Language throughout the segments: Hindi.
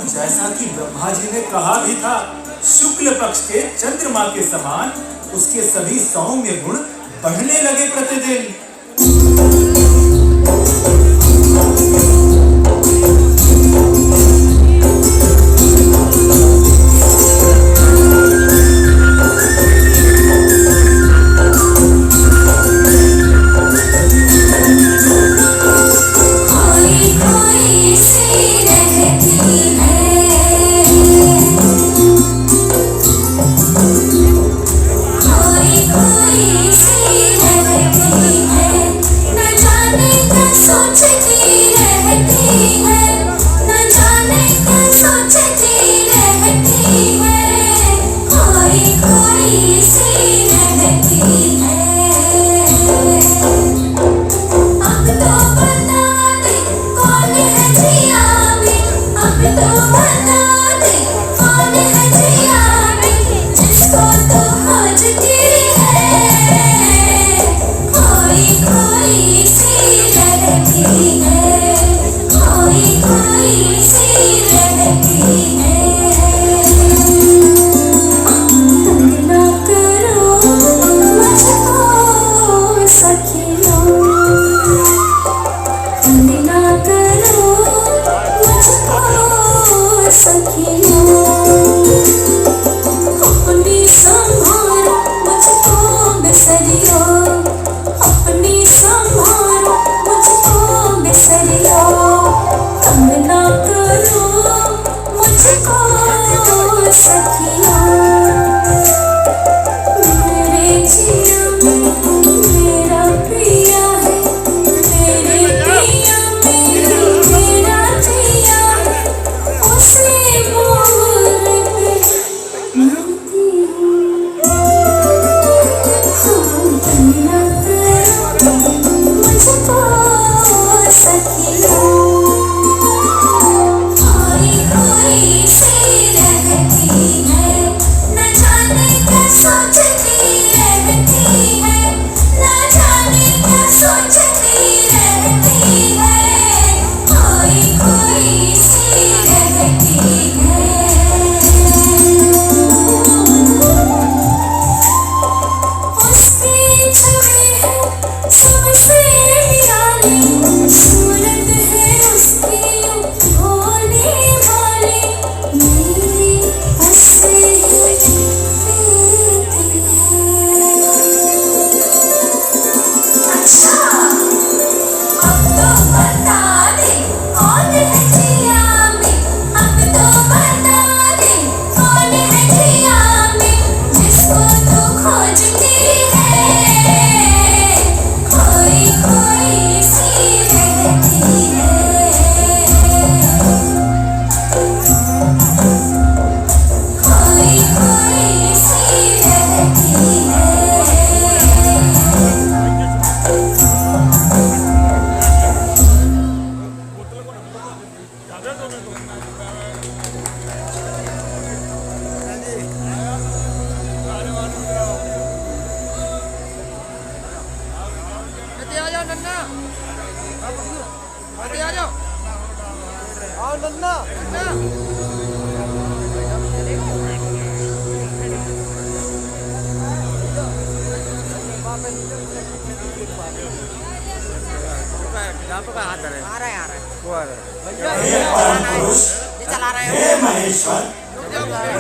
जैसा कि ब्रह्मा जी ने कहा भी था, शुक्ल पक्ष के चंद्रमा के समान उसके सभी सौम्य गुण बढ़ने लगे प्रतिदिन।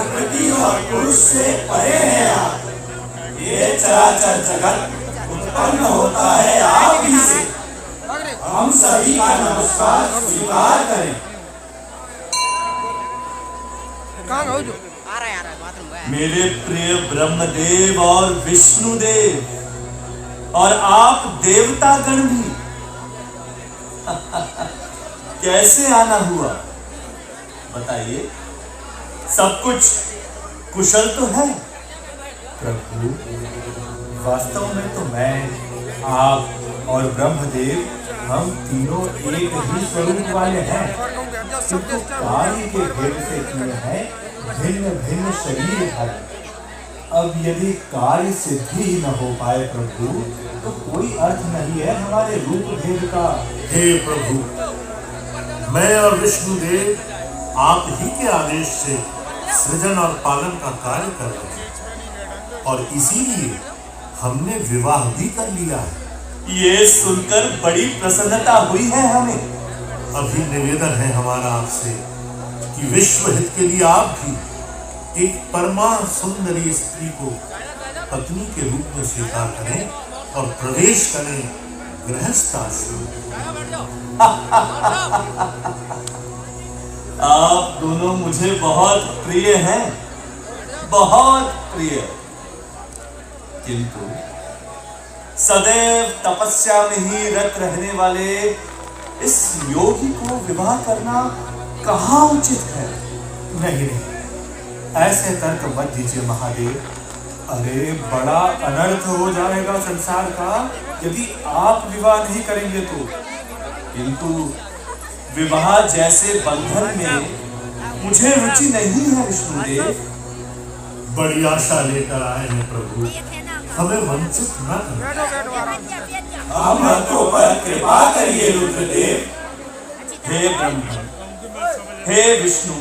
प्रकृति और पुरुष से परे है आप। ये चराचर जगत उत्पन्न होता है आप ही से। हम सभी का नमस्कार स्वीकार करें। मेरे प्रिय ब्रह्मदेव और विष्णुदेव और आप देवतागण भी कैसे आना हुआ बताइए? सब कुछ कुशल तो है? प्रभु, वास्तव में तो मैं, आप और ब्रह्मदेव हम तीनों एक ही स्वरूप वाले हैं, किंतु कार्य के भेद से किए हैं भिन्न भिन्न शरीर धारी। अब यदि कार्य सिद्धि ही न हो पाए प्रभु, तो कोई अर्थ नहीं है हमारे रूप भेद का। हे प्रभु, मैं और विष्णुदेव आप ही के आदेश से सृजन और पालन का कार्य कर रहे हैं और इसीलिए हमने विवाह भी कर लिया है। ये सुनकर बड़ी प्रसन्नता हुई है हमें। अभी निवेदन है हमारा आपसे कि विश्व हित के लिए आप भी एक परमा सुंदरी स्त्री को पत्नी के रूप में स्वीकार करें और प्रवेश करें गृहस्थ आश्रम। आप दोनों मुझे बहुत प्रिय हैं, बहुत प्रिय, किंतु सदैव तपस्या में ही रत रहने वाले इस योगी को विवाह करना कहाँ उचित है? नहीं, ऐसे तर्क मत दीजिए महादेव। अरे बड़ा अनर्थ हो जाएगा संसार का यदि आप विवाह नहीं करेंगे तो। किंतु विवाह जैसे बंधन में मुझे रुचि नहीं है विष्णुदेव। बड़ी आशा लेकर आए हैं प्रभु, हमें वंचित न करें। हम भक्तों पर कृपा करिए रुद्रदेव। हे ब्रह्मा, हे विष्णु,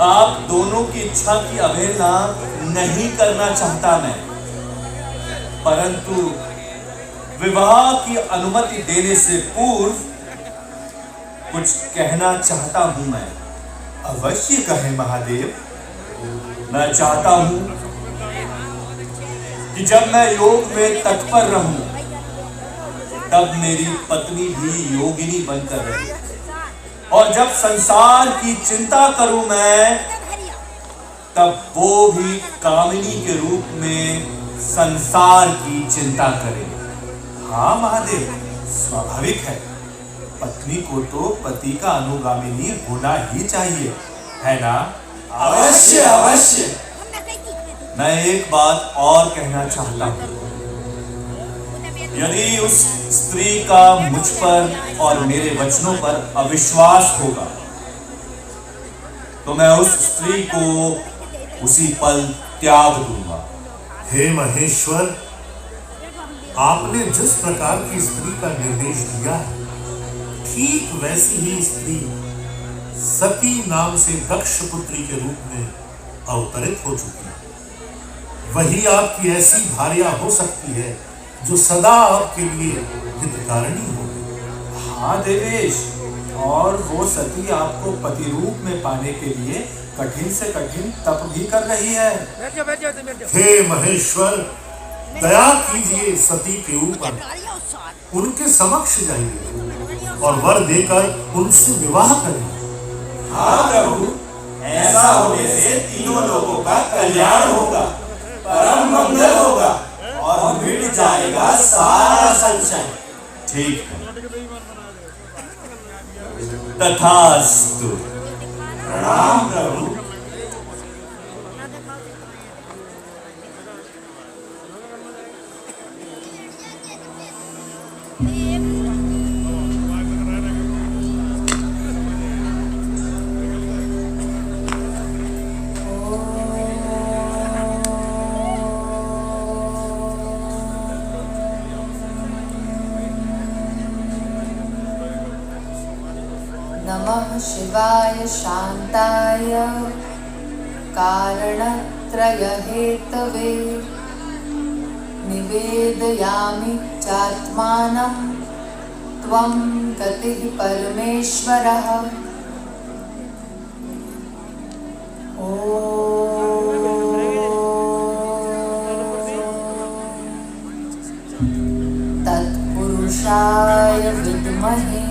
आप दोनों की इच्छा की अवहेलना नहीं करना चाहता मैं, परंतु विवाह की अनुमति देने से पूर्व कुछ कहना चाहता हूं मैं। अवश्य कहें महादेव। मैं चाहता हूं कि जब मैं योग में तत्पर रहूं तब मेरी पत्नी भी योगिनी बनकर रहे, और जब संसार की चिंता करूं मैं तब वो भी कामिनी के रूप में संसार की चिंता करे। हाँ महादेव, स्वाभाविक है। पत्नी को तो पति का अनुगामिनी होना ही चाहिए, है ना? अवश्य अवश्य। मैं एक बात और कहना चाहता हूं। यदि उस स्त्री का मुझ पर और मेरे वचनों पर अविश्वास होगा तो मैं उस स्त्री को उसी पल त्याग दूंगा। हे महेश्वर, आपने जिस प्रकार की स्त्री का निर्देश दिया है, ठीक वैसी ही स्त्री सती नाम से दक्ष पुत्री के रूप में अवतरित हो चुकी है। वही आपकी ऐसी भार्या हो सकती है जो सदा आपके लिए हितकारिणी हो। हाँ देवेश, और वो सती आपको पति रूप में पाने के लिए कठिन से कठिन तप भी कर रही है। हे महेश्वर, दया कीजिए सती के ऊपर, उनके समक्ष जाइए और वर देकर उनसे विवाह करें। हाँ प्रभु, ऐसा होने से तीनों लोगों का कल्याण होगा, परम मंगल होगा और मिट जाएगा सारा संशय। ठीक है, तथास्तु। प्रणाम प्रभु। नमः शिवाय शान्ताय कारणत्रय हेतवे निवेदयामि चात्मानं त्वं गतिः परमेश्वरः। तत्पुरुषाय विद्महे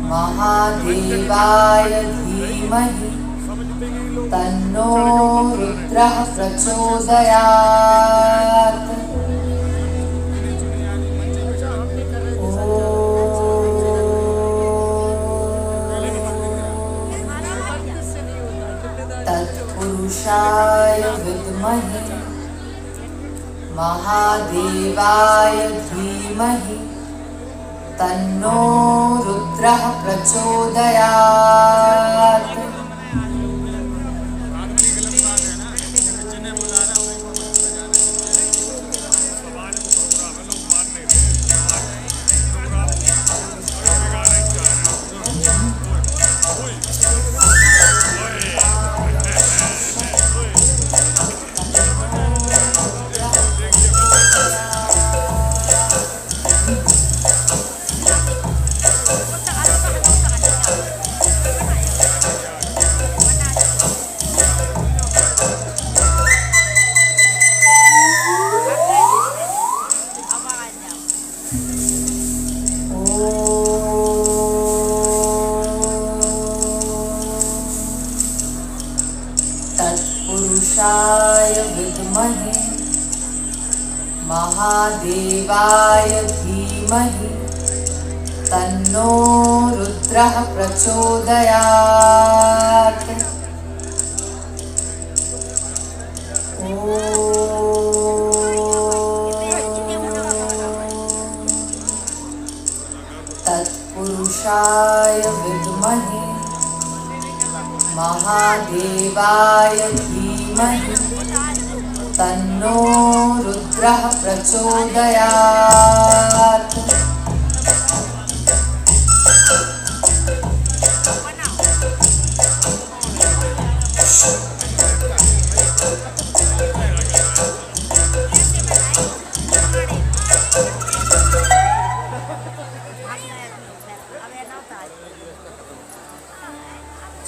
महादेवाय धीमहि तन्नो रुद्रः प्रचोदयात्। तत्पुरुषाय विद्महे महादेवाय धीमहि तन्नो रुद्रः प्रचोदयात्। विद्महे महादेवाय धीमहि तन्नो रुद्रः प्रचोदयात्। तत्पुरुषाय विद्महे महादेवाय धीमहि तन्नो रुद्रः प्रचोदयात्।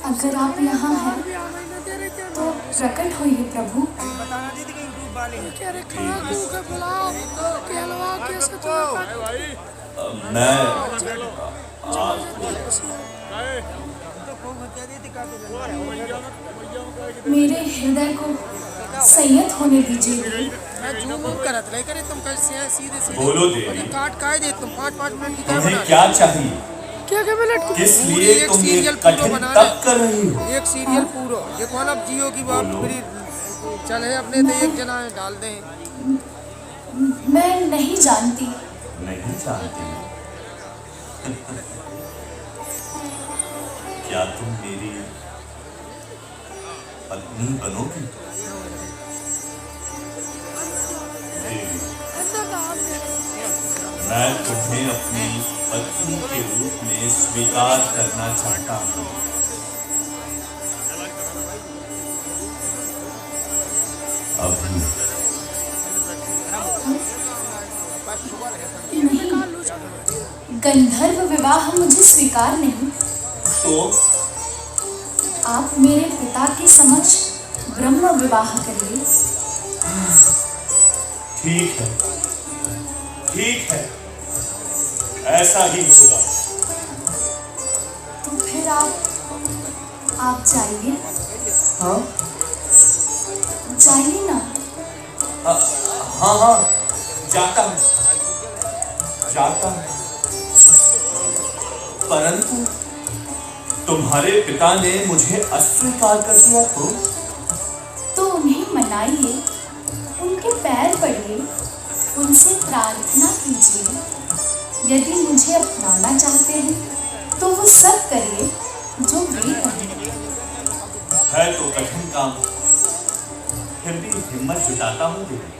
अगर आप यहाँ हैं तो प्रकट होइए प्रभु। मैं मेरे हृदय को संयत होने दीजिए। बोलो देवी, काट दे तुम 5-5 मिनट की तुम्हें क्या चाहिए? क्या मिनट किस लिए तुम ये कठिन तप कर रही हो? एक सीरियल पूरा देखो ना, अब जियो की बात मेरी चले अपने तो एक जना डाल दें। मैं नहीं जानती। नहीं जानती? क्या तुम मेरी पत्नी बनोगी? देवी, मैं तुम्हें अपनी पत्नी के रूप में स्वीकार करना चाहता हूँ। अभी नहीं, गंधर्व विवाह मुझे स्वीकार नहीं। तो आप मेरे पिता के समक्ष ब्रह्म विवाह करिए। ठीक है, ठीक है, ऐसा ही होगा। तो फिर आप जाइए। हाँ जाइए ना। हाँ हाँ, जाता हूँ, जाता हूँ। परंतु तुम्हारे पिता ने मुझे अस्वीकार कर दिया तो उन्हें मनाइए, उनके पैर पड़िए, उनसे प्रार्थना कीजिए। यदि मुझे अपनाना चाहते हैं तो वो सब करिए जो वे कहें। है तो कठिन काम, फिर भी हिम्मत जुटाता हूँ देवी।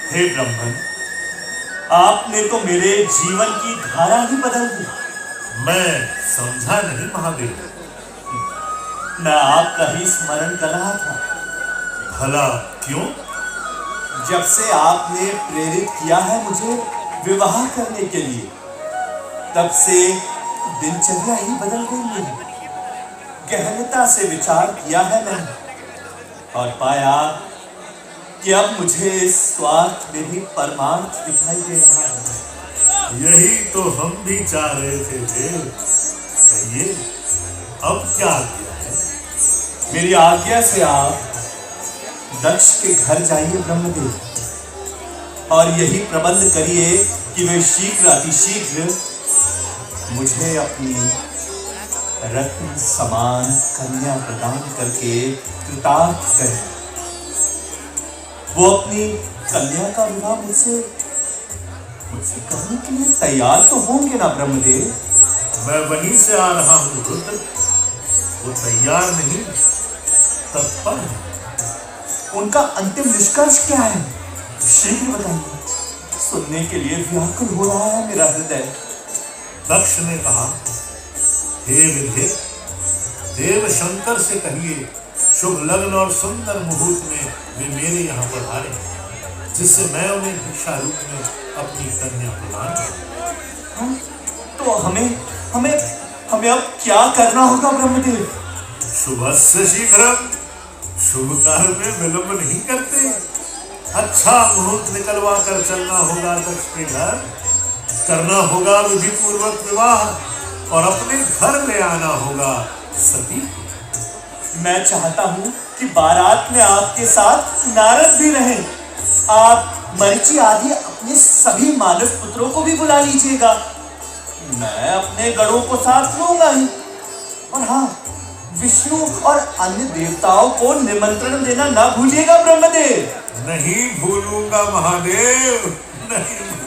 हे ब्रह्मन, आपने तो मेरे जीवन की धारा ही बदल दी। मैं समझा नहीं महादेव। मैं आपका ही स्मरण कर रहा था। भला क्यों? जब से आपने प्रेरित किया है मुझे विवाह करने के लिए, तब से दिनचर्या ही बदल गई मेरी। गहनता से विचार किया है मैंने और पाया कि अब मुझे इस स्वार्थ में भी परमार्थ दिखाई दे रहा है। यही तो हम भी चाह रहे थे देव। कहिए, अब क्या किया है? मेरी आज्ञा से आप दक्ष के घर जाइए ब्रह्मदेव, और यही प्रबंध करिए कि वे शीघ्र अतिशीघ्र मुझे अपनी रत्न समान कन्या प्रदान करके कृतार्थ करें। वो अपनी कन्या का विवाह मुझसे करने के लिए तैयार तो होंगे ना ब्रह्मदेव? मैं वहीं से आ रहा हूँ रुद्र। वो तैयार नहीं, तत्पर है। उनका अंतिम निष्कर्ष क्या है? शीघ्र बताइए, सुनने के लिए व्याकुल हो रहा है मेरा हृदय। दक्ष ने कहा, हे विधे, देव शंकर से कहिए शुभ लग्न और सुंदर मुहूर्त में वे मेरे यहाँ पधारे, जिससे मैं उन्हें भिक्षा रूप में अपनी कन्या प्रदान करूं। तो हमें अब क्या करना होगा ब्रह्मदेव? शुभस्य शीघ्रम। शुभ कार्य में विलंब नहीं करते। अच्छा मुहूर्त निकलवा कर चलना होगा दक्ष के घर, करना होगा विधि पूर्वक विवाह और अपने घर ले आना होगा सती। मैं चाहता हूँ कि बारात में आपके साथ नारद भी रहें। आप मरीचि आदि अपने सभी मानव पुत्रों को भी बुला लीजिएगा। मैं अपने गणों को साथ लूंगा ही। और हाँ, विष्णु और अन्य देवताओं को निमंत्रण देना ना भूलिएगा ब्रह्मदेव। नहीं भूलूंगा महादेव, नहीं भूलूंगा।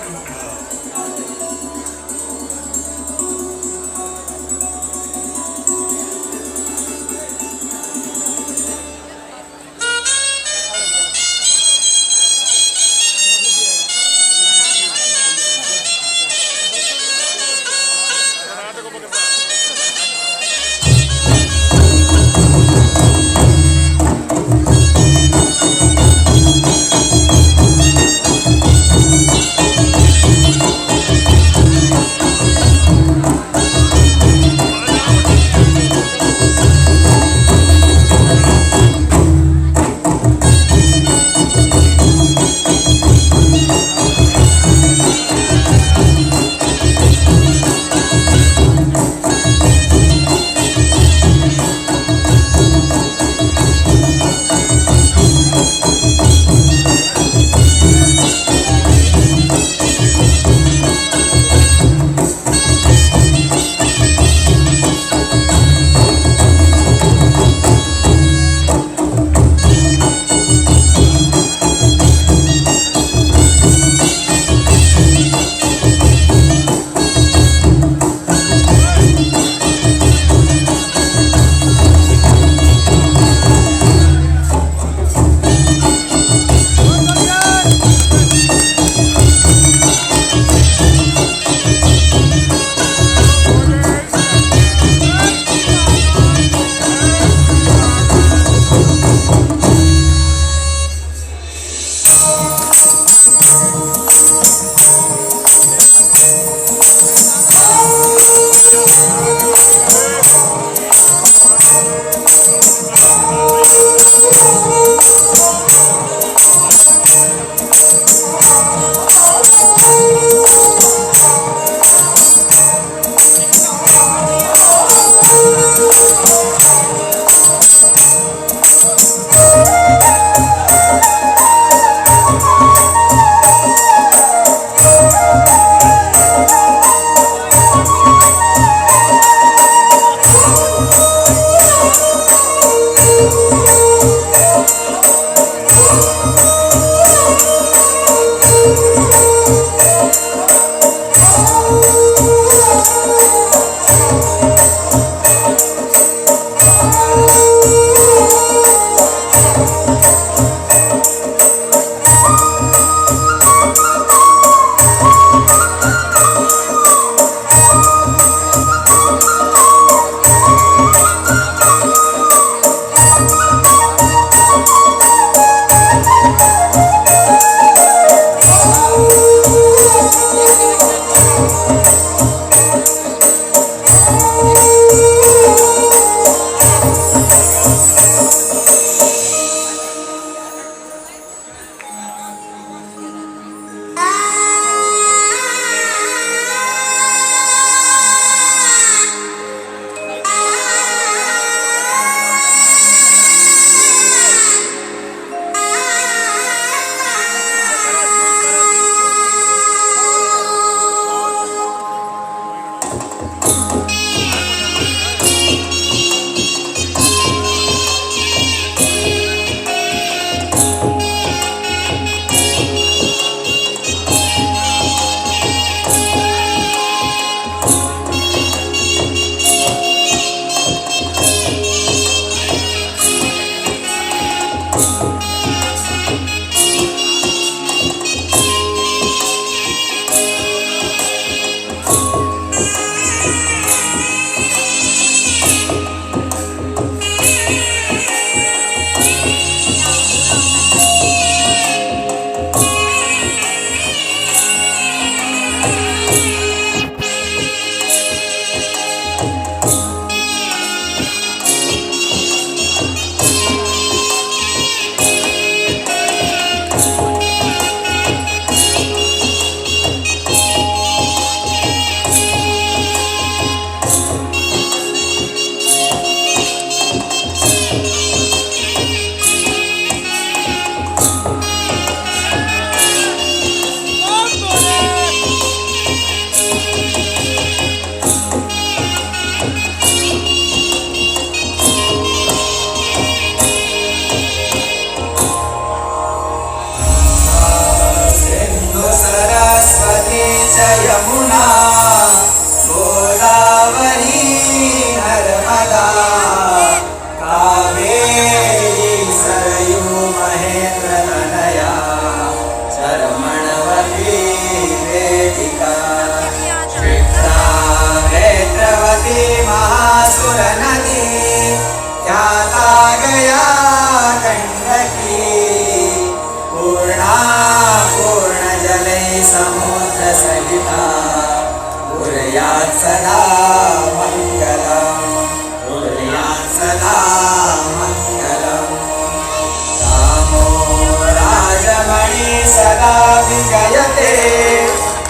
विजयते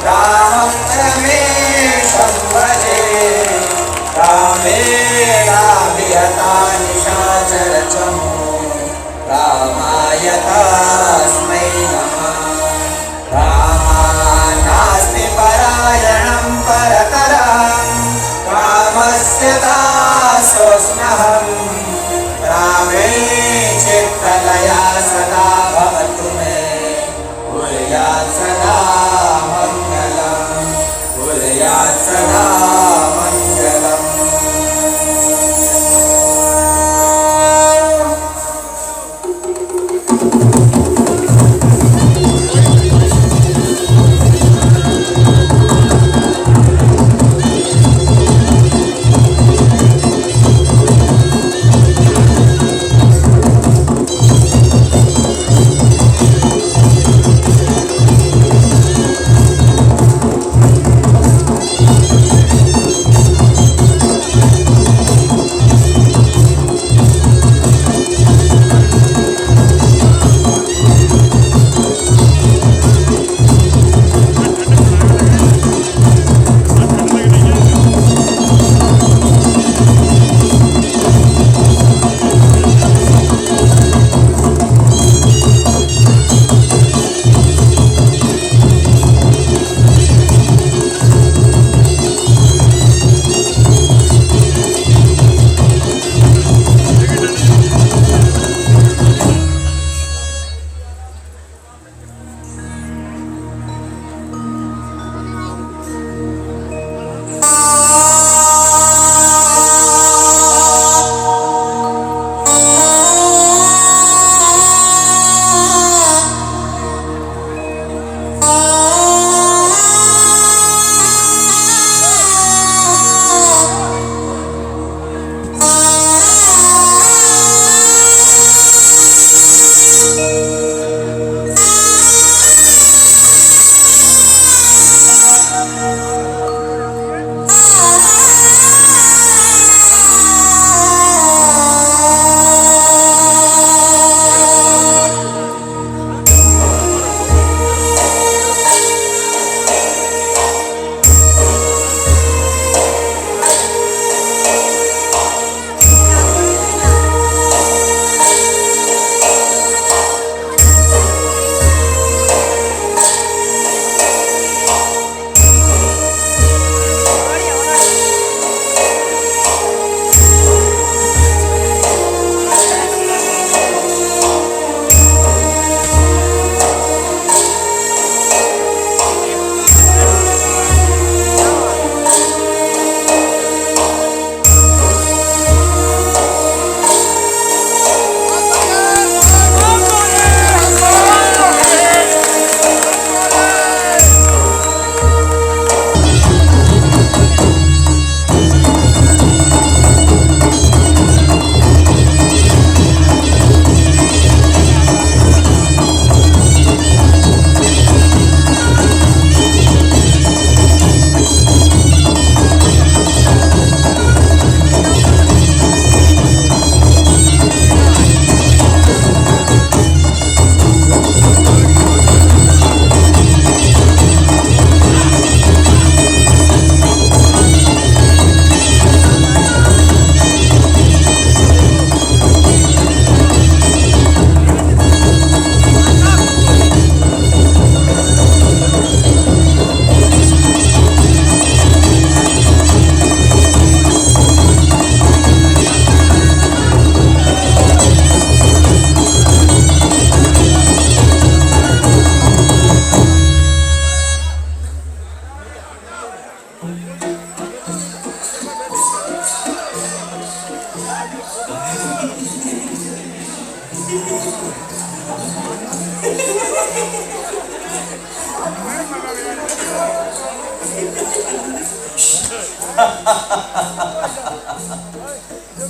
रामं रमेशं भजे रामेणाभिहता निशाचरचमो रामाय तस्मै नमः रामानास्ति परायणं परतरं रामस्य दासोऽस्म्यहम् रामे चित्तलया सदा भवतु मे कुर्यात् सदा मङ्गलम् कुर्यात् सदा मङ्गलम्।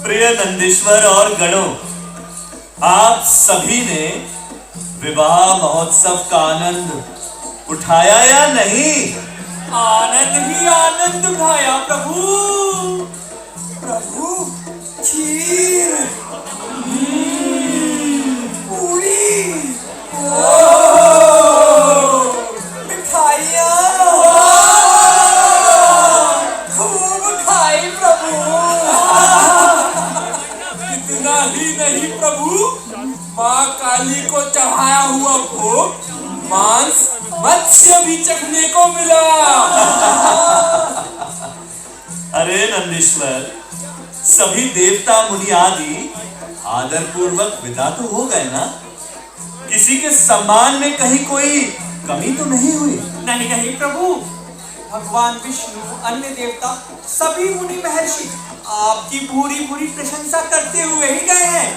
प्रिय नंदीश्वर और गणों, आप सभी ने विवाह महोत्सव का आनंद उठाया या नहीं? आनंद ही आनंद उठाया प्रभु। प्रभु खीर पूरी मत्स्य भी चखने को मिला। अरे नंदीश्वर, सभी देवता मुनि आदि आदर पूर्वक विदा तो हो गए ना? किसी के सम्मान में कहीं कोई कमी तो नहीं हुई? नहीं नहीं प्रभु, भगवान विष्णु, अन्य देवता, सभी मुनि महर्षि आपकी पूरी पूरी प्रशंसा करते हुए ही गए हैं।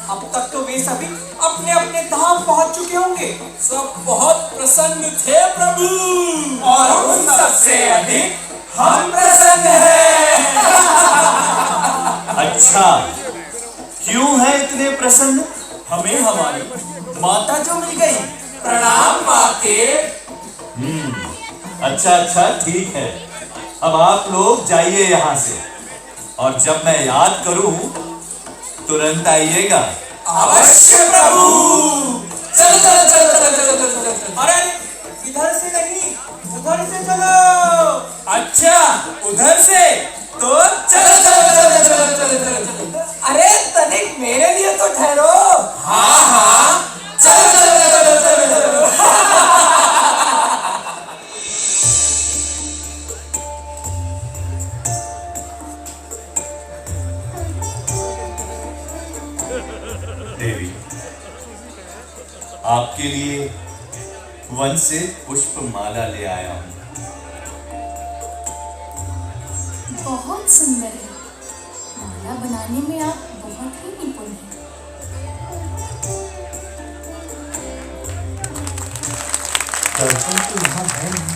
अब तक तो वे सभी अपने अपने धाम पहुंच चुके होंगे। सब बहुत प्रसन्न थे प्रभु, और उन सबसे अधिक हम प्रसन्न हैं। अच्छा, क्यों है इतने प्रसन्न? हमें हमारी माता जो मिल गई। प्रणाम माते। अच्छा ठीक है। अब आप लोग जाइए यहाँ से, और जब मैं याद करूं तुरंत आइएगा। अवश्य प्रभु। चलो चलो चलो चलो चलो चलो चलो। अरे इधर से नहीं, उधर से चलो। अच्छा, उधर से तो चलो चलो चलो चलो चलो चलो चलो। अरे तनिक मेरे लिए तो ठहरो। हाँ, चलो चलो चलो चलो चलो। देवी, आपके लिए वन से पुष्प माला ले आया हूं। बहुत सुंदर है। माला बनाने में आप बहुत ही निपुण हैं। दर्शन तो यहाँ है नहीं,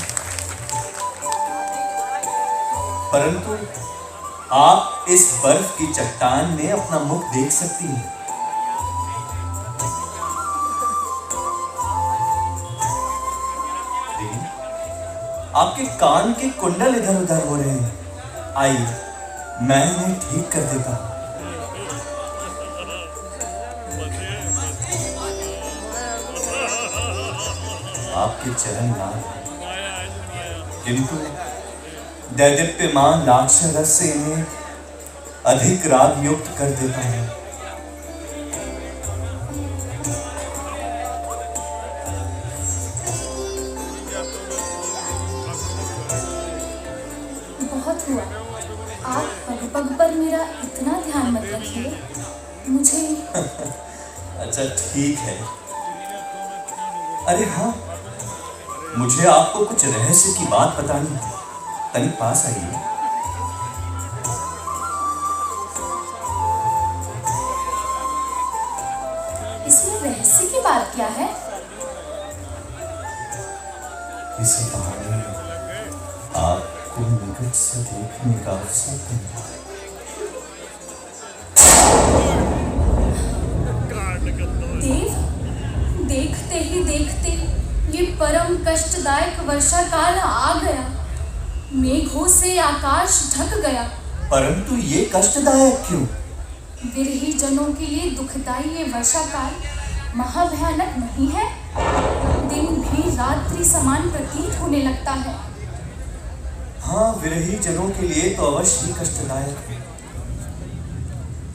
परंतु आप इस बर्फ की चट्टान में अपना मुख देख सकती हैं। देवी, आपके कान के कुंडल इधर उधर हो रहे हैं। आइए, मैं इन्हें ठीक कर देता हूं। आपके चरण लाल हैं, किंतु दैदीप्यमान लाक्षरस से इन्हें अधिक राग युक्त कर देता है। बहुत हुआ। आप पग पग पर मेरा इतना ध्यान मत रखिए। मुझे अच्छा ठीक है। अरे हाँ, मुझे आपको कुछ रहस्य की बात बतानी है। तनिक पास आइए। इसमें रहस्य की बात क्या है? इसी कहानी में आपको निकट से देखने का अवसर दूंगा। देव, देखते ही देखते ये परम कष्टदायक वर्षा काल आ गया। मेघों से आकाश ढक गया। परंतु ये कष्टदायक क्यों? विरही जनों के लिए दुखदाई ये वर्षा काल महाभयानक नहीं है? दिन भी रात्रि समान प्रतीत होने लगता है। हाँ, विरही जनों के लिए तो अवश्य ही कष्टदायक है,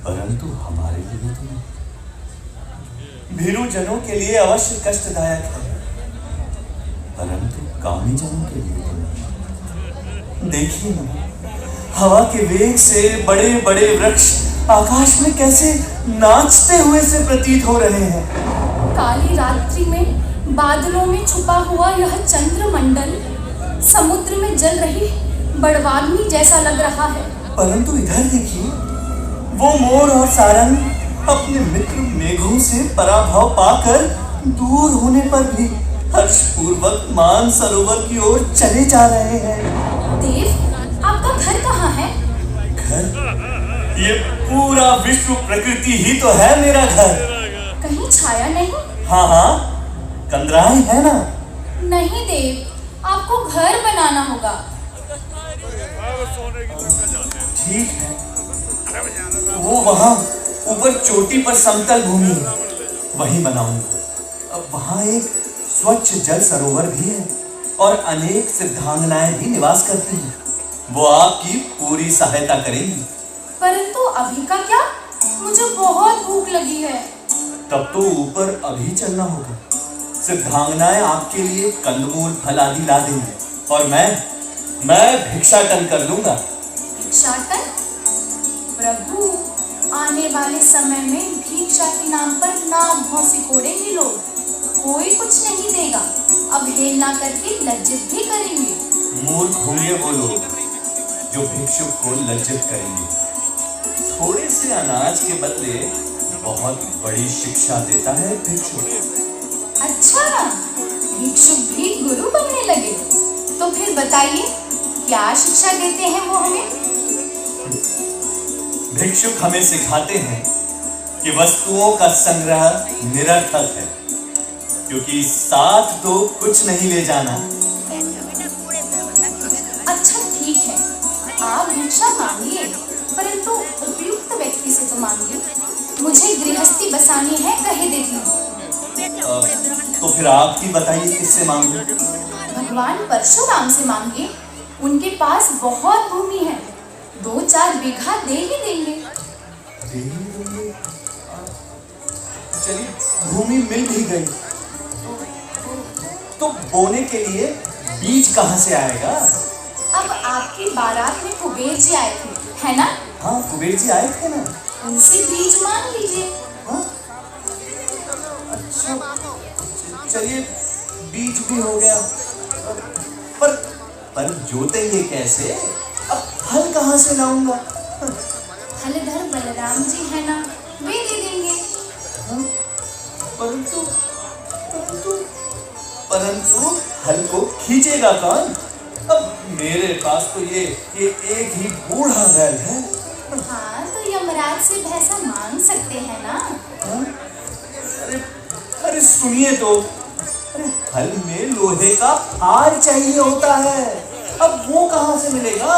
परंतु हमारे लिए तो नहीं। भीरू जनों के लिए अवश्य कष्टदायक है, परंतु कामी जनों के लिए तो नहीं। देखिए ना, हवा के वेग से बड़े बड़े वृक्ष आकाश में कैसे नाचते हुए से प्रतीत हो रहे हैं। काली रात्रि में बादलों में छुपा हुआ यह चंद्रमंडल समुद्र में जल रही बड़वाग्नि जैसा लग रहा है। परंतु इधर देखिए, वो मोर और सारंग अपने मित्र मेघों से पराभव पाकर दूर होने पर भी हर्षपूर्वक मान सरोवर की ओर चले जा रहे हैं। देव, आपका घर कहाँ है? घर? ये पूरा विश्व प्रकृति ही तो है मेरा घर। कहीं छाया नहीं? हाँ हाँ, कंदराएं है ना। नहीं देव, आपको घर बनाना होगा। ठीक है, वो वहाँ ऊपर चोटी पर समतल भूमि है, वहीं बनाऊंगा। अब वहाँ एक स्वच्छ जल सरोवर भी है और अनेक सिद्धांगनाएं भी निवास करती हैं। वो आपकी पूरी सहायता करेंगी। परंतु अभी का क्या? मुझे बहुत भूख लगी है। तब तो ऊपर अभी चलना होगा। सिद्धांगनाएं आपके लिए कंदमूल फल आदि ला देंगे और मैं भिक्षाटन कर लूंगा। भिक्षाटन? प्रभु, आने वाले समय में भिक्षा के नाम पर नाक भौं सिकोड़ेंगे लोग, कोई कुछ नहीं देगा, अवहेलना करके लज्जित भी करेंगे। मूर्ख होंगे वो लोग जो भिक्षुक को लज्जित करेंगे। थोड़े से अनाज के बदले बहुत बड़ी शिक्षा देता है भिक्षुक। अच्छा, भिक्षुक भी गुरु बनने लगे? तो फिर बताइए, क्या शिक्षा देते हैं वो हमें? भिक्षुक हमें सिखाते हैं कि वस्तुओं का संग्रह निरर्थक है, क्योंकि साथ तो कुछ नहीं ले जाना। अच्छा ठीक है, आप भिक्षा मांगिए, परंतु उपयुक्त व्यक्ति से तो मांगिए। मुझे गृहस्थी बसानी है, कहे देती हूँ। तो फिर आप ही बताइए, किससे मांगूं? भगवान परशुराम से मांगिए, उनके पास बहुत भूमि है, 2-4 बीघा दे ही देंगे। चलिए, भूमि मिल भी गई तो बोने के लिए बीज कहाँ से आएगा? अब आपकी बारात में कुबेर जी आए थे, है ना? हाँ, कुबेर जी आए थे ना। उनसे बीज मांग लीजिए। हाँ? अच्छा, चलिए, बीज भी हो गया, पर जोतेंगे कैसे? अब हल कहाँ से लाऊंगा? हलधर बलराम जी है ना, वे दे देंगे। हाँ? परंतु हल को खींचेगा कौन? अब मेरे पास तो ये एक ही बूढ़ा बैल है। हाँ, तो यमराज से भैंसा मांग सकते हैं ना? हाँ? अरे सुनिए तो, हल में लोहे का फार चाहिए होता है, अब वो कहाँ से मिलेगा?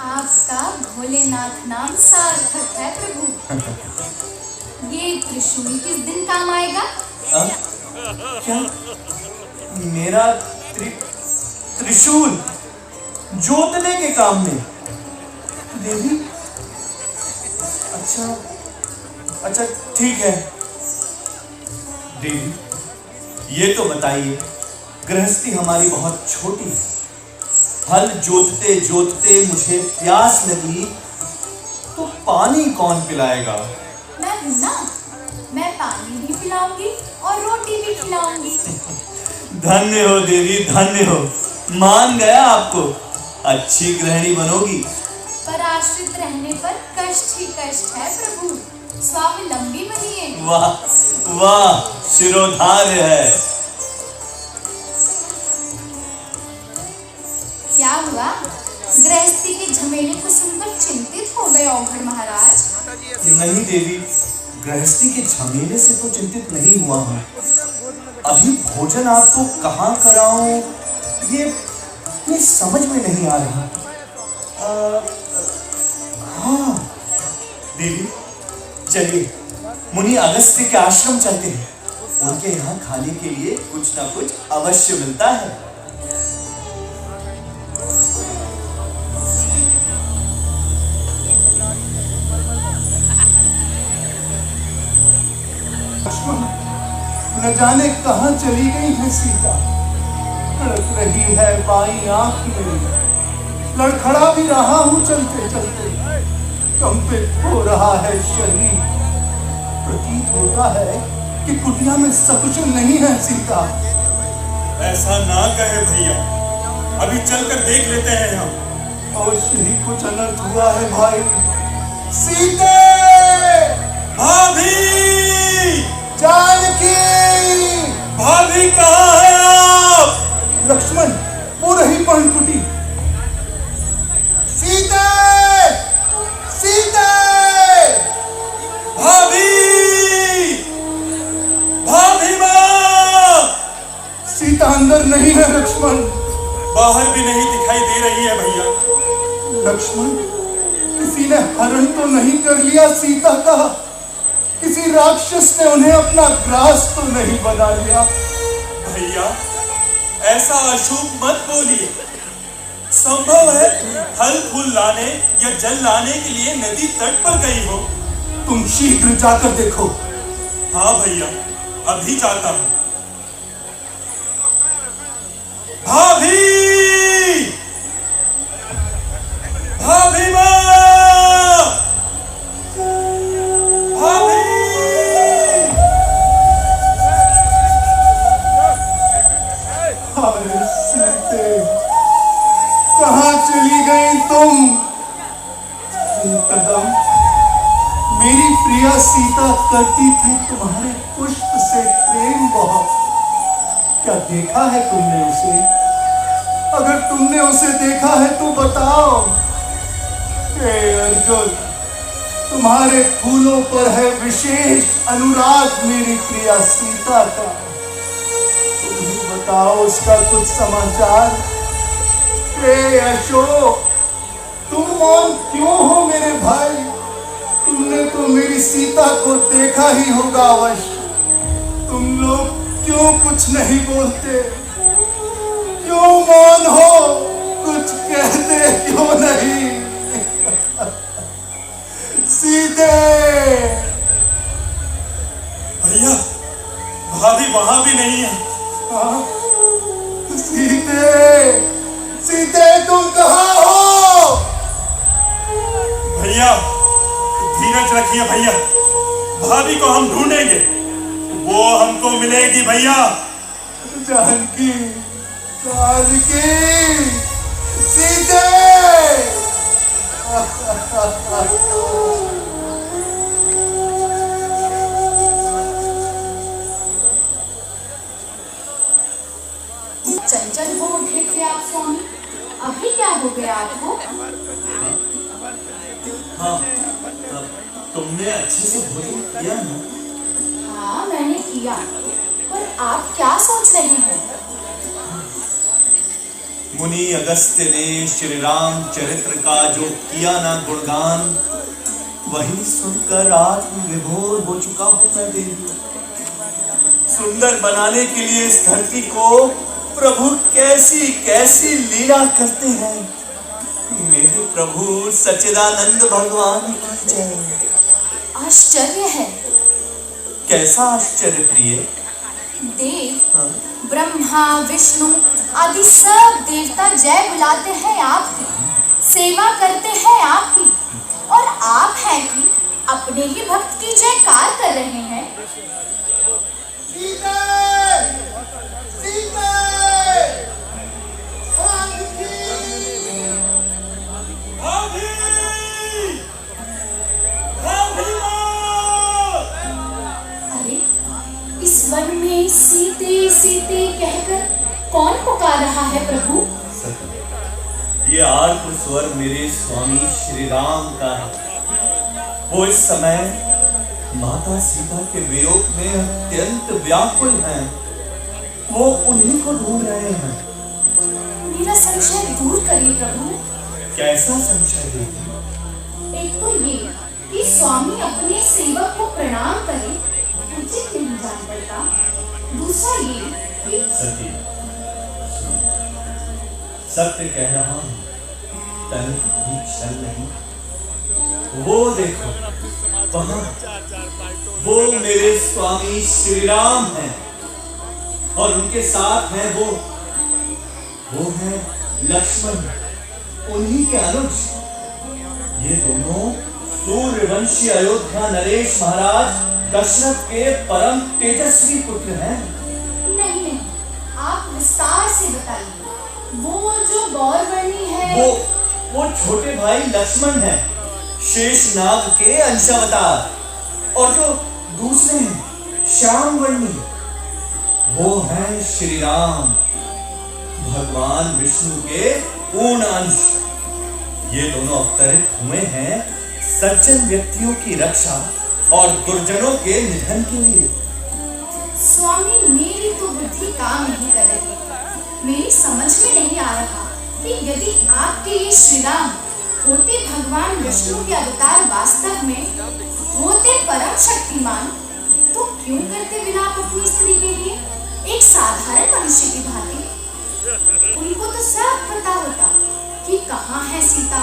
आपका भोलेनाथ नाम सार्थक है प्रभु। ये त्रिशूल किस दिन काम आएगा? क्या? मेरा त्रिशूल जोतने के काम में? देवी, अच्छा ठीक है। देवी, ये तो बताइए, गृहस्थी हमारी बहुत छोटी है, हल जोतते जोतते मुझे प्यास लगी तो पानी कौन पिलाएगा? मैं हूं ना, मैं पानी भी पिलाऊंगी और रोटी भी खिलाऊंगी। धन्य हो देवी, धन्य हो, मान गया आपको, अच्छी गृहिणी बनोगी। पर आश्रित रहने पर कष्ट ही कष्ट है प्रभु, स्वावलंबी बनिए। वाह वाह, शिरोधार्य है। क्या हुआ? गृहस्थी के झमेले को सुनकर चिंतित हो गए औघड़ महाराज? नहीं देवी, गृहस्थी के झमेले से तो चिंतित नहीं हुआ हूँ। अभी भोजन आपको कहाँ कराऊं, ये समझ में नहीं आ रहा। हाँ देवी, चलिए मुनि अगस्त्य के आश्रम चलते हैं, उनके यहाँ खाने के लिए कुछ ना कुछ अवश्य मिलता है। न जाने कहाँ चली गई है सीता, तड़प रही है बाई आंख में, लड़खड़ा भी रहा हूँ चलते चलते, कंपित हो रहा है शरीर, प्रतीत होता है कि कुटिया में सकुशल नहीं है सीता। ऐसा ना कहे भैया, अभी चलकर देख लेते हैं हम। अवश्य ही कुछ अनर्थ हुआ है भाई। सीते! भाभी! जानकी! भाभी कहाँ है आप? लक्ष्मण, वो रही पर्णकुटी। सीते! सीते! भाभी! भाभी माँ! सीता अंदर नहीं है लक्ष्मण। बाहर भी नहीं दिखाई दे रही है भैया। लक्ष्मण, किसी ने हरण तो नहीं कर लिया सीता का? किसी राक्षस ने उन्हें अपना ग्रास तो नहीं बना लिया? भैया, ऐसा अशुभ मत बोलिए। संभव है फल फूल लाने या जल लाने के लिए नदी तट पर गई हो। तुम शीघ्र जाकर देखो। हाँ भैया, अभी जाता हूं। भाभी, भाभी माँ, भाभी। अरे सीते, कहाँ चली गई तुम? ये कदम मेरी प्रिया सीता करती थी तुम्हारे पुष्प से प्रेम बहुत। क्या देखा है तुमने उसे? अगर तुमने उसे देखा है तो बताओ। हे अर्जुन, तुम्हारे फूलों पर है विशेष अनुराग मेरी प्रिया सीता का। तुम ही बताओ उसका कुछ समाचार। हे अशोक, तुम मौन क्यों हो मेरे भाई? तुमने तो मेरी सीता को देखा ही होगा अवश्य। तुम लोग क्यों कुछ नहीं बोलते? क्यों मौन हो? कुछ कहते क्यों नहीं? सीते। भैया, भाभी वहां भी नहीं है। हाँ? सीते, सीते तुम कहाँ हो? भैया धीरज रखिए भैया, भाभी को हम ढूंढेंगे, वो हमको मिलेगी भैया। जानकी, जानकी, सीते। चंचल हो उठे थे आप स्वामी, अभी क्या हो गया आपको? हाँ, तुमने अच्छे से भोजन किया ना? हाँ मैंने किया, पर आप क्या सोच रहे हैं? मुनि अगस्त्य ने श्री राम चरित्र का जो किया ना गुणगान, वही सुनकर आत्म विभोर हो चुका हूं मैं देवी। सुंदर बनाने के लिए इस धरती को प्रभु कैसी कैसी लीला करते हैं। मेरे प्रभु सच्चिदानंद भगवान की जय। आश्चर्य है। कैसा आश्चर्य प्रिय? देव, हाँ? ब्रह्मा विष्णु आदि सब देवता जय बुलाते हैं आपकी, सेवा करते हैं आपकी, और आप हैं कि अपने ही भक्त की जयकार कर रहे हैं। सीते, सीते, भाभी, भाभी माँ। अरे इस वन में सीते सीते कहकर कौन पुकार रहा है प्रभु? ये आर्त स्वर मेरे स्वामी श्री राम का है। वो इस समय माता सीता के वियोग में अत्यंत व्याकुल हैं। वो उन्हीं को ढूंढ रहे हैं। मेरा संशय दूर करिए प्रभु। कैसा संशय देती? एक तो ये कि स्वामी अपने सेवक को प्रणाम करे, उचित नहीं जान पड़ता। दूसरा ये कि सती, सत्य कह रहा हूं, तन भी छल नहीं। वो देखो वहां, वो मेरे स्वामी श्री राम हैं, और उनके साथ हैं वो है लक्ष्मण, उन्हीं के अनुज। ये दोनों सूर्यवंशी अयोध्या नरेश महाराज दशरथ के परम तेजस्वी पुत्र हैं। नहीं नहीं, आप विस्तार से बताइए। वो जो गौरवर्णी है, वो छोटे भाई लक्ष्मण हैं, शेषनाग के अंशावतार। और जो दूसरे हैं श्यामवर्णी, वो हैं श्री राम, भगवान विष्णु के पूर्ण अंश। ये दोनों अवतरित हुए हैं सज्जन व्यक्तियों की रक्षा और दुर्जनों के निधन के लिए। स्वामी मेरी तो बुद्धि काम नहीं कर रही। मेरी समझ में नहीं आ रहा कि यदि आपके ये श्री राम होते भगवान विष्णु के अवतार, वास्तव में होते परम शक्तिमान, तो क्यों करते विलाप अपनी स्त्री के लिए एक साधारण मनुष्य की भांति? उनको तो सब पता होता कि कहाँ है सीता,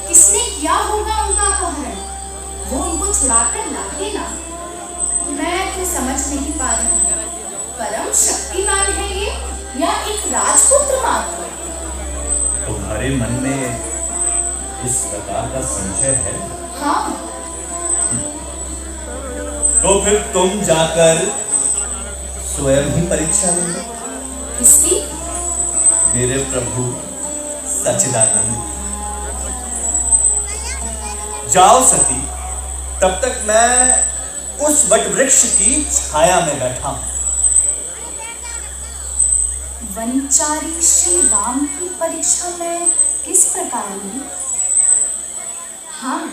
किसने किया होगा उनका अपहरण। वो उनको छुड़ाकर लाते ना। मैं तो समझ नहीं पा रही हूँ। परम शक्तिमान है ये या एक राजपुत्र मात्र? तुम्हारे मन में इस प्रकार का संशय है? हाँ। तो फिर तुम जाकर स्वयं ही परीक्षा लो। किसकी? मेरे प्रभु सच्चिदानंद। जाओ सती, तब तक मैं उस वट वृक्ष की छाया में बैठा हूं। वनचारी श्री राम की परीक्षा में किस प्रकार हुई? हाँ,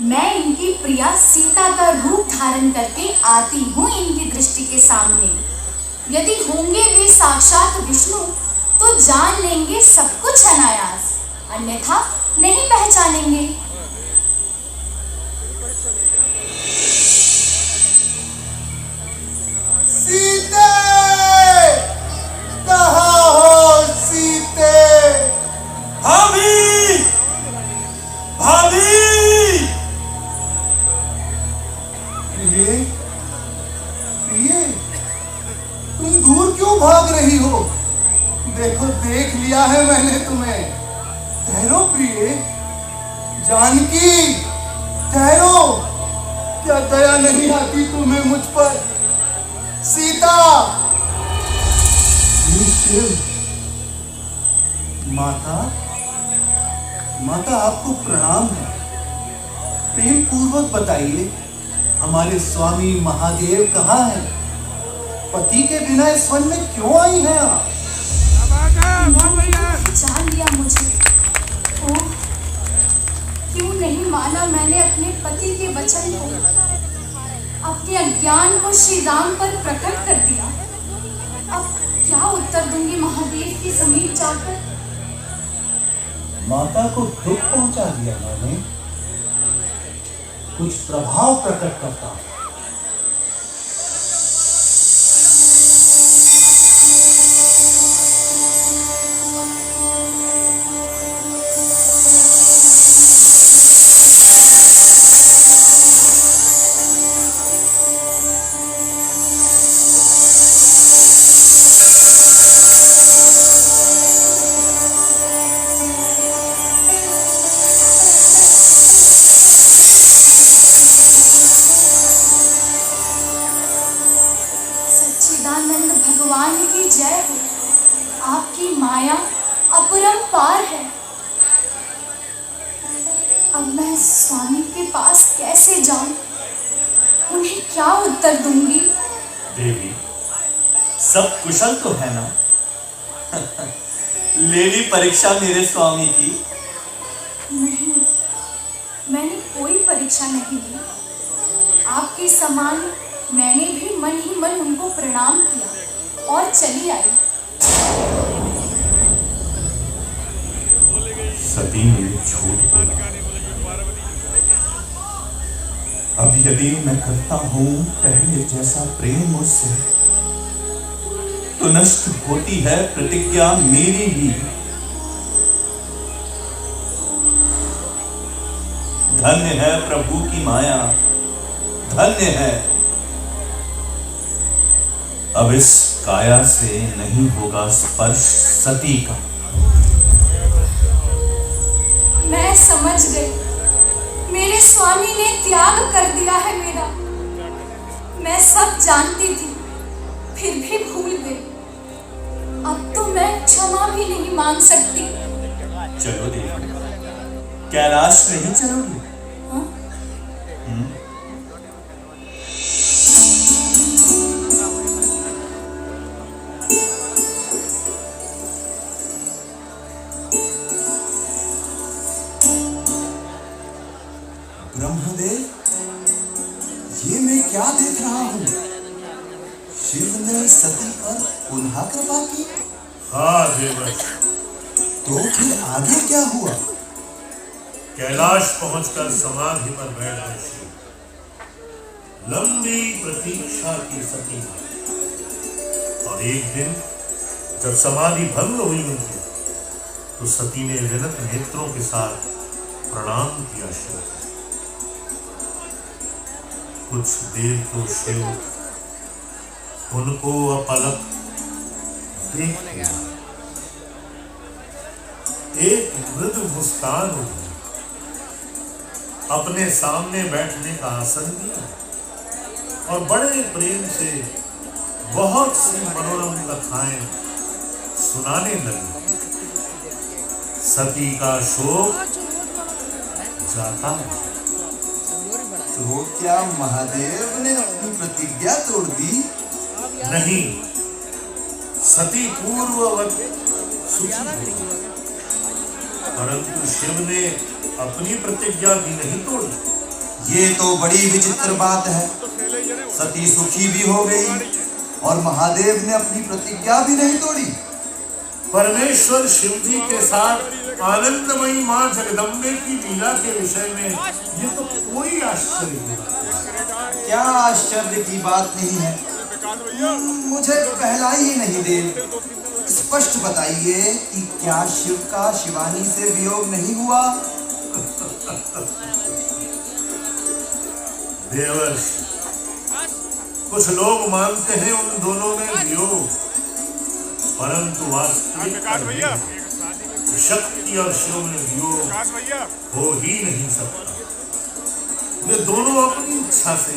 मैं इनकी प्रिया सीता का रूप धारण करके आती हूँ इनकी दृष्टि के सामने। यदि होंगे वे साक्षात विष्णु तो जान लेंगे सब कुछ अनायास, अन्यथा नहीं पहचानेंगे। सीते, कहाँ हो सीते? भाभी, भाभी! प्रिये, प्रिये, तुम दूर क्यों भाग रही हो? देखो, देख लिया है मैंने तुम्हें। ठहरो प्रिये, जानकी, ठहरो। क्या दया नहीं आती तुम्हें मुझ पर? सीता! शिव, माता, माता आपको प्रणाम है। प्रेम पूर्वक बताइए, हमारे स्वामी महादेव कहाँ हैं? पति के बिना इस वन में क्यों आई हैं आप? जान लिया मुझे। ओह, क्यों नहीं माना मैंने अपने पति के वचन को, अपने अज्ञान को श्री राम पर प्रकट कर दिया। अब क्या उत्तर दूंगी महादेव के समीप जाकर? माता को दुख पहुंचा दिया मैंने, कुछ प्रभाव प्रकट करता हूं। सच्चिदानंद भगवान की जय हो। आपकी माया अपरंपार है। अब मैं स्वामी के पास कैसे जाऊं? उन्हें क्या उत्तर दूंगी? देवी, सब कुशल तो है ना? ले ली परीक्षा मेरे स्वामी की? नहीं, मैंने कोई परीक्षा नहीं ली। आपके समान मैंने भी मन ही मन उनको प्रणाम किया और चली आई। सती ने झूठ बोला। अब यदि मैं करता हूं पहले जैसा प्रेम उससे, तो नष्ट होती है प्रतिज्ञा मेरी ही। धन्य है प्रभु की माया, धन्य है। अब इस काया से नहीं होगा स्पर्श सती का। मैं समझ गई, मेरे स्वामी ने त्याग कर दिया है मेरा। मैं सब जानती थी, फिर भी भूल गई। अब तो मैं क्षमा भी नहीं मांग सकती। चलो देवी, कैलाश नहीं चलोगी? हाँ? ब्रह्मदेव, ये मैं क्या देख रहा हूँ? शिव ने सती पर पुनः कृपा की। हाँ देवर्ष, तो फिर आगे क्या हुआ? कैलाश पहुंचकर समाधि पर बैठ गए शिव। लंबी प्रतीक्षा की सती ने। और एक दिन जब समाधि भंग हुई उनकी, तो सती ने विनत नेत्रों के साथ प्रणाम किया शिव। कुछ देर तो शिव उनको अपलक देख लिया। एक मृदु मुस्कान उठी, अपने सामने बैठने का आसन दिया और बड़े प्रेम से बहुत सी मनोरम कथाएं सुनाने लगी। सती का शोक जाता है। तो क्या महादेव ने अपनी प्रतिज्ञा तोड़ दी? नहीं, सती पूर्ववत सुखी हुई, परंतु शिव ने अपनी प्रतिज्ञा भी नहीं तोड़ी। ये तो बड़ी विचित्र बात है। सती सुखी भी हो गई और महादेव ने अपनी प्रतिज्ञा भी नहीं तोड़ी। परमेश्वर शिव जी के साथ आनंदमयी मां जगदम्बे की लीला के विषय में ये तो कोई आश्चर्य नहीं। क्या आश्चर्य की बात नहीं है? मुझे पहला ही नहीं दे। स्पष्ट बताइए कि क्या शिव का शिवानी से वियोग नहीं हुआ? देवर्षि, कुछ लोग मानते हैं उन दोनों में वियोग, परंतु वास्तविक शक्ति और शिव में वियोग हो ही नहीं सकता। वे दोनों अपनी इच्छा से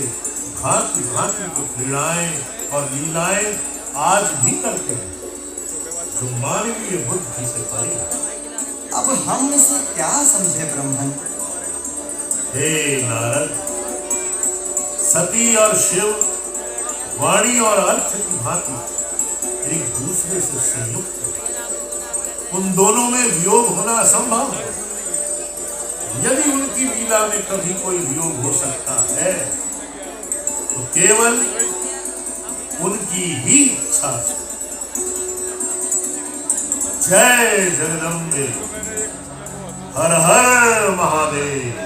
भांति भांति की क्रीड़ाएं और लीलाएं आज भी करते हैं, जो मानवीय बुद्धि से परे है। अब हम इसे क्या समझे ब्रह्मन? हे नारद, सती और शिव वाणी और अर्थ की भांति एक दूसरे से संयुक्त है। उन दोनों में वियोग होना असंभव है। यदि उनकी लीला में कभी कोई वियोग हो सकता है तो केवल उनकी ही इच्छा से। जय जगदम्बे, हर हर महादेव।